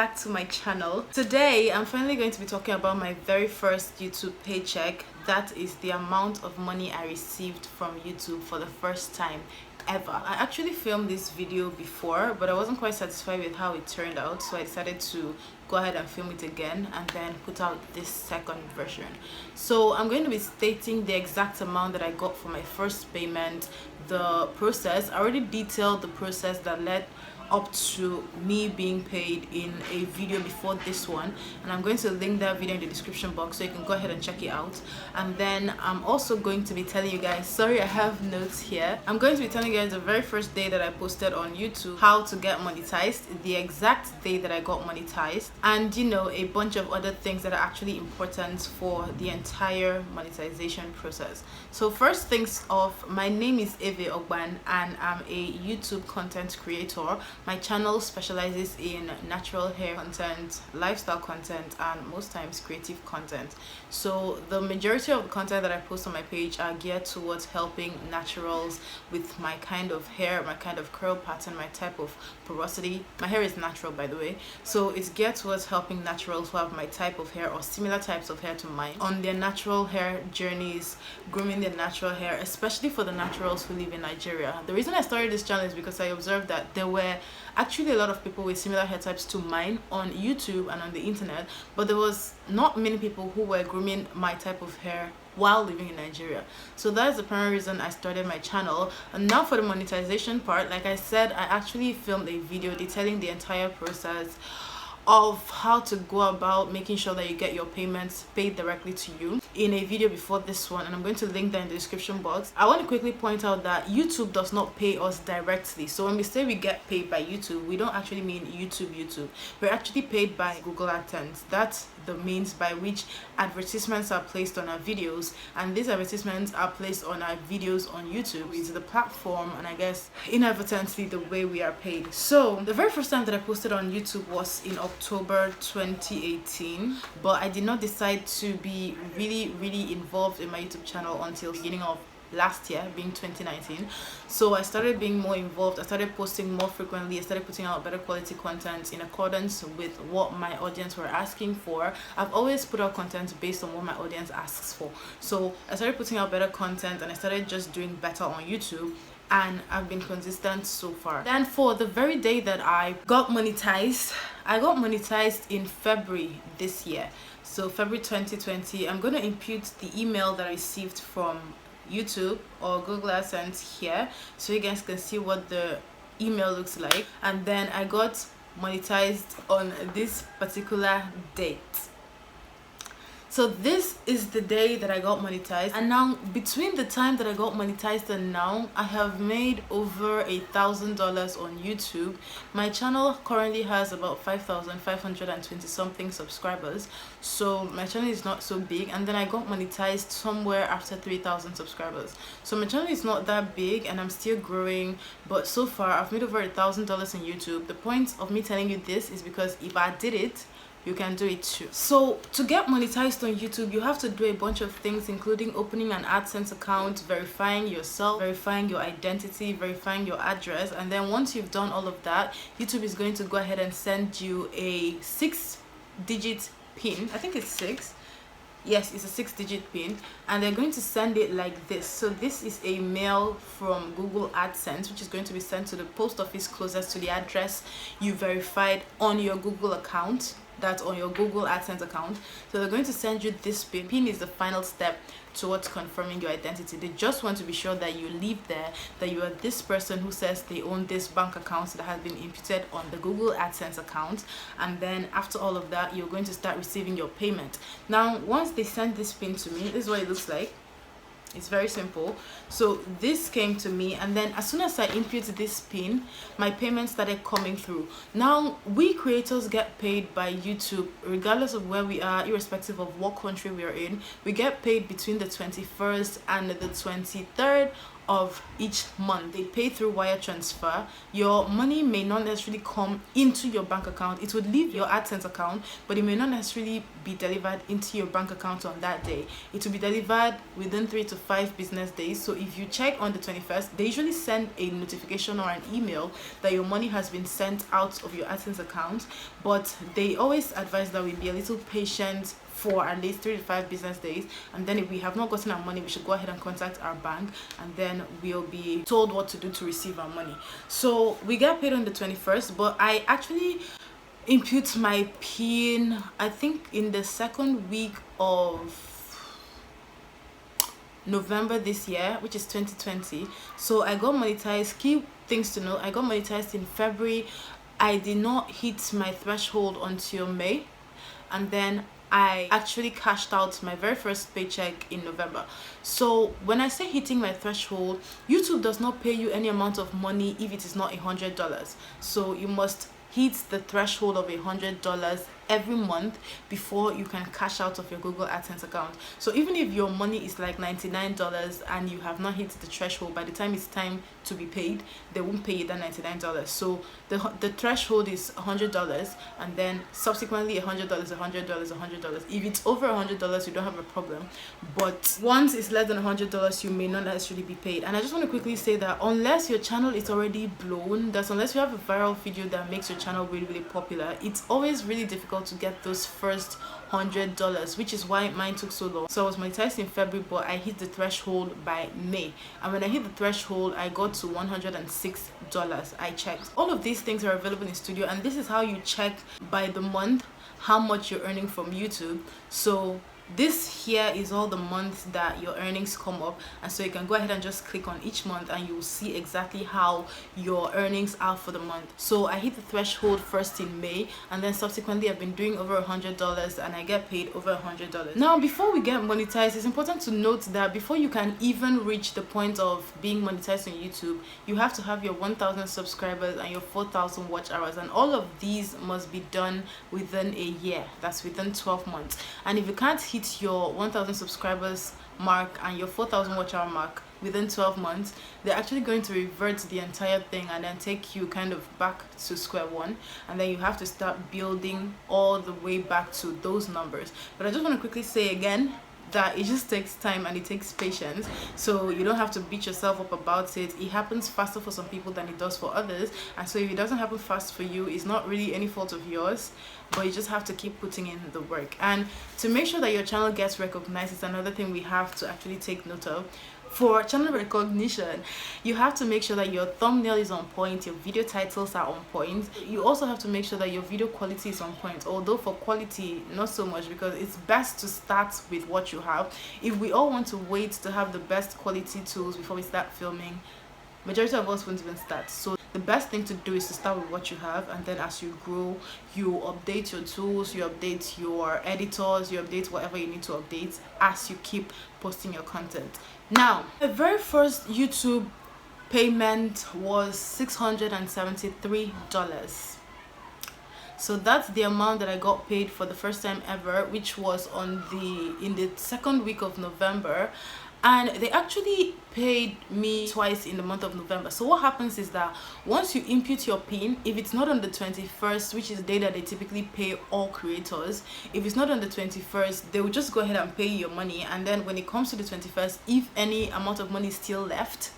back to my channel. Today I'm finally going to be talking about my very first YouTube paycheck. That is the amount of money I received from YouTube for the first time ever. I actually filmed this video before, but I wasn't quite satisfied with how it turned out, so I decided to go ahead and film it again and then put out this second version. So I'm going to be stating the exact amount that I got for my first payment, the process. I already detailed the process that led up to me being paid in a video before this one, and I'm going to link that video in the description box so you can go ahead and check it out. And then I'm also going to be telling you guys, sorry I have notes here, I'm going to be telling you guys the very first day that I posted on YouTube how to get monetized, the exact day that I got monetized, and you know, a bunch of other things that are actually important for the entire monetization process. So first things off, my name is VLOGMAS and I'm a YouTube content creator. My channel specializes in natural hair content, lifestyle content, and most times creative content. So the majority of the content that I post on my page are geared towards helping naturals with my kind of hair, my kind of curl pattern, my type of porosity. My hair is natural, by the way, so it's geared towards helping naturals who have my type of hair or similar types of hair to mine on their natural hair journeys, grooming their natural hair, especially for the naturals who live in Nigeria. The reason I started this channel is because I observed that there were actually a lot of people with similar hair types to mine on YouTube and on the internet, but there was not many people who were grooming my type of hair while living in Nigeria. So that's the primary reason I started my channel. And now for the monetization part, like I said, I actually filmed a video detailing the entire process of how to go about making sure that you get your payments paid directly to you in a video before this one, and I'm going to link that in the description box. I want to quickly point out that YouTube does not pay us directly. So when we say we get paid by YouTube, we don't actually mean YouTube. We're actually paid by Google Adsense. That's the means by which advertisements are placed on our videos, and these advertisements are placed on our videos on YouTube. It's the platform, and I guess inadvertently the way we are paid. So the very first time that I posted on YouTube was in October 2018, but I did not decide to be really involved in my YouTube channel until the beginning of last year, being 2019. So I started being more involved. I started posting more frequently. I started putting out better quality content in accordance with what my audience were asking for. I've always put out content based on what my audience asks for. So I started putting out better content and I started just doing better on YouTube, and I've been consistent so far. Then for the very day that I got monetized, I got monetized in February this year. So February 2020, I'm going to impute the email that I received from YouTube or Google Adsense here so you guys can see what the email looks like. And then I got monetized on this particular date. So this is the day that I got monetized, and now between the time that I got monetized and now, I have made over $1,000 on YouTube. My channel currently has about 5,520 something subscribers, so my channel is not so big. And then I got monetized somewhere after 3,000 subscribers, so my channel is not that big and I'm still growing, but so far I've made over $1,000 on YouTube. The point of me telling you this is because if I did it, you can do it too. So to get monetized on YouTube, you have to do a bunch of things, including opening an AdSense account, verifying yourself, verifying your identity, verifying your address. And then once you've done all of that, YouTube is going to go ahead and send you a 6-digit pin. I think it's 6. Yes, it's a 6-digit pin, and they're going to send it like this. So this is a mail from Google Adsense, which is going to be sent to the post office closest to the address you verified on your Google account. That's on your Google Adsense account. So they're going to send you this pin. Pin is the final step towards confirming your identity. They just want to be sure that you live there, that you are this person who says they own this bank account that has been imputed on the Google Adsense account. And then after all of that, you're going to start receiving your payment. Now once they send this pin to me, this is what it looks like. It's very simple. So this came to me, and then as soon as I input this pin, my payment started coming through. Now we creators get paid by YouTube regardless of where we are, irrespective of what country we are in. We get paid between the 21st and the 23rd of each month. They pay through wire transfer. Your money may not necessarily come into your bank account. It would leave your AdSense account, but it may not necessarily be delivered into your bank account on that day. It will be delivered within 3 to 5 business days. So if you check on the 21st, they usually send a notification or an email that your money has been sent out of your AdSense account, but they always advise that we be a little patient for at least 3 to 5 business days, and then if we have not gotten our money, we should go ahead and contact our bank, and then we'll be told what to do to receive our money. So we get paid on the 21st, but I actually input my PIN I think in the second week of November this year, which is 2020. So I got monetized. Key things to know: I got monetized in February. I did not hit my threshold until May, and then I actually cashed out my very first paycheck in November. So when I say hitting my threshold, YouTube does not pay you any amount of money if it is not $100. So you must hit the threshold of $100 every month before you can cash out of your Google AdSense account. So even if your money is like $99 and you have not hit the threshold, by the time it's time to be paid, they won't pay you that $99. So the threshold is $100, and then subsequently $100, $100, $100. If it's over $100, you don't have a problem, but once it's less than $100, you may not necessarily be paid. And I just want to quickly say that unless your channel is already blown, unless you have a viral video that makes your channel really, really popular, it's always really difficult to get those first $100, which is why mine took so long. So I was monetized in February, but I hit the threshold by May, and when I hit the threshold, I got to $106. I checked. All of these things are available in Studio, and this is how you check by the month how much you're earning from YouTube. So this here is all the months that your earnings come up, and so you can go ahead and just click on each month and you'll see exactly how your earnings are for the month. So I hit the threshold first in May, and then subsequently I've been doing over $100, and I get paid over $100. Now before we get monetized, it's important to note that before you can even reach the point of being monetized on YouTube, you have to have your 1,000 subscribers and your 4,000 watch hours, and all of these must be done within a year. That's within 12 months. And if you can't hit your 1,000 subscribers mark and your 4,000 watch hour mark within 12 months, they're actually going to revert the entire thing and then take you kind of back to square one, and then you have to start building all the way back to those numbers. But I just want to quickly say again that it just takes time and it takes patience, so you don't have to beat yourself up about it. It happens faster for some people than it does for others, and so if it doesn't happen fast for you, it's not really any fault of yours, but you just have to keep putting in the work. And to make sure that your channel gets recognized is another thing we have to actually take note of. For channel recognition, you have to make sure that your thumbnail is on point, your video titles are on point. You also have to make sure that your video quality is on point, although for quality not so much, because it's best to start with what you have. If we all want to wait to have the best quality tools before we start filming, majority of us won't even start. So the best thing to do is to start with what you have, and then as you grow, you update your tools, you update your editors, you update whatever you need to update as you keep posting your content. Now, the very first YouTube payment was $673. So that's the amount that I got paid for the first time ever, which was in the second week of November. And they actually paid me twice in the month of November. So what happens is that once you input your PIN, if it's not on the 21st, which is the day that they typically pay all creators, if it's not on the 21st, they will just go ahead and pay you your money. And then when it comes to the 21st, if any amount of money is still left,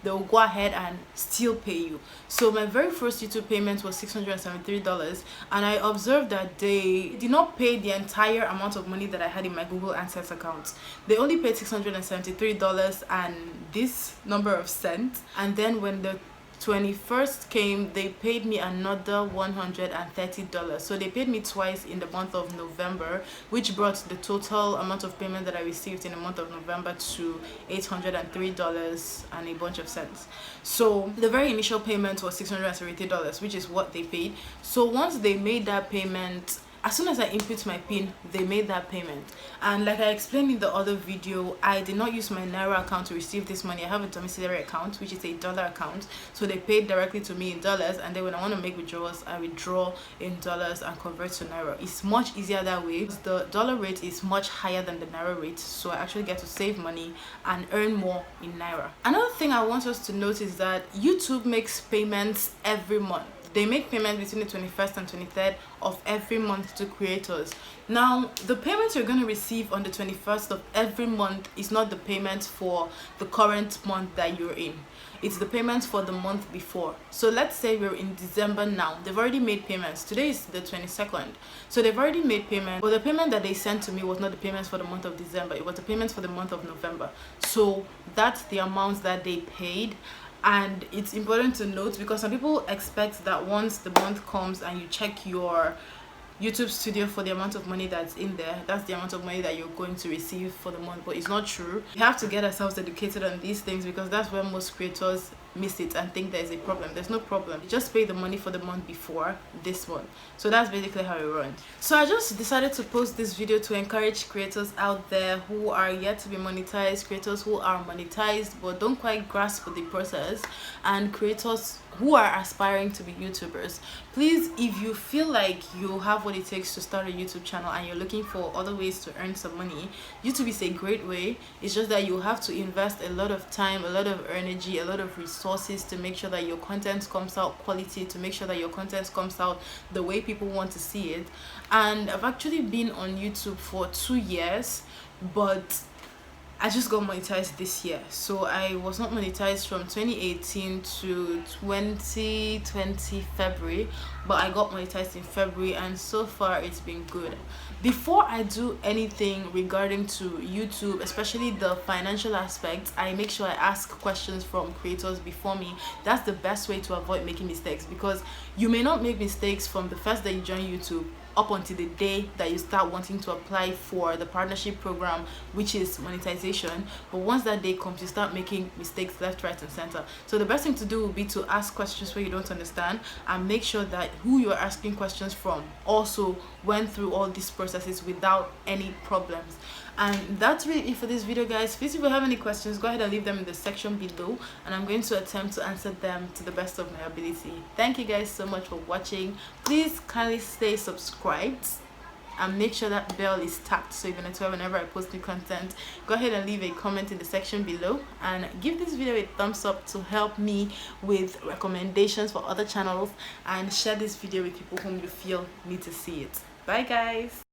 they will go ahead and still pay you. So my very first YouTube payment was $673, and I observed that they did not pay the entire amount of money that I had in my Google AdSense account. They only paid $673 and this number of cents, and then when the 21st came, they paid me another $130. So they paid me twice in the month of November, which brought the total amount of payment that I received in the month of November to $803 and a bunch of cents. So the very initial payment was $673, which is what they paid. So once they made that payment, as soon as I input my pin, they made that payment. And like I explained in the other video, I did not use my Naira account to receive this money. I have a domiciliary account, which is a dollar account, so they paid directly to me in dollars, and then when I want to make withdrawals, I withdraw in dollars and convert to Naira. It's much easier that way. The dollar rate is much higher than the Naira rate, so I actually get to save money and earn more in Naira. Another thing I want us to note is that YouTube makes payments every month. They make payments between the 21st and 23rd of every month to creators. Now, the payments you're going to receive on the 21st of every month is not the payment for the current month that you're in. It's the payments for the month before. So let's say we're in December now. They've already made payments. Today is the 22nd. So they've already made payments. But the payment that they sent to me was not the payments for the month of December. It was the payments for the month of November. So that's the amount that they paid. And it's important to note, because some people expect that once the month comes and you check your YouTube studio for the amount of money that's in there, that's the amount of money that you're going to receive for the month. But it's not true. We have to get ourselves educated on these things, because that's where most creators miss it and think there's a problem. There's no problem. You just pay the money for the month before this one. So that's basically how it runs. So I just decided to post this video to encourage creators out there who are yet to be monetized, creators who are monetized but don't quite grasp the process, and creators who are aspiring to be YouTubers. Please, if you feel like you have what it takes to start a YouTube channel and you're looking for other ways to earn some money, YouTube is a great way. It's just that you have to invest a lot of time, a lot of energy, a lot of resources to make sure that your content comes out quality, to make sure that your content comes out the way people want to see it. And I've actually been on YouTube for 2 years, but I just got monetized this year. So I was not monetized from 2018 to 2020 February, but I got monetized in February, and so far it's been good. Before I do anything regarding to YouTube, especially the financial aspects, I make sure I ask questions from creators before me. That's the best way to avoid making mistakes, because you may not make mistakes from the first day you join YouTube up until the day that you start wanting to apply for the partnership program, which is monetization. But once that day comes, you start making mistakes left, right, and center. So the best thing to do would be to ask questions where you don't understand, and make sure that who you're asking questions from also went through all these processes without any problems. And that's really it for this video, guys. Please, if you have any questions, go ahead and leave them in the section below, and I'm going to attempt to answer them to the best of my ability. Thank you guys so much for watching. Please kindly stay subscribed and make sure that bell is tapped so you're notified whenever I post new content. Go ahead and leave a comment in the section below, and give this video a thumbs up to help me with recommendations for other channels, and share this video with people whom you feel need to see it. Bye, guys.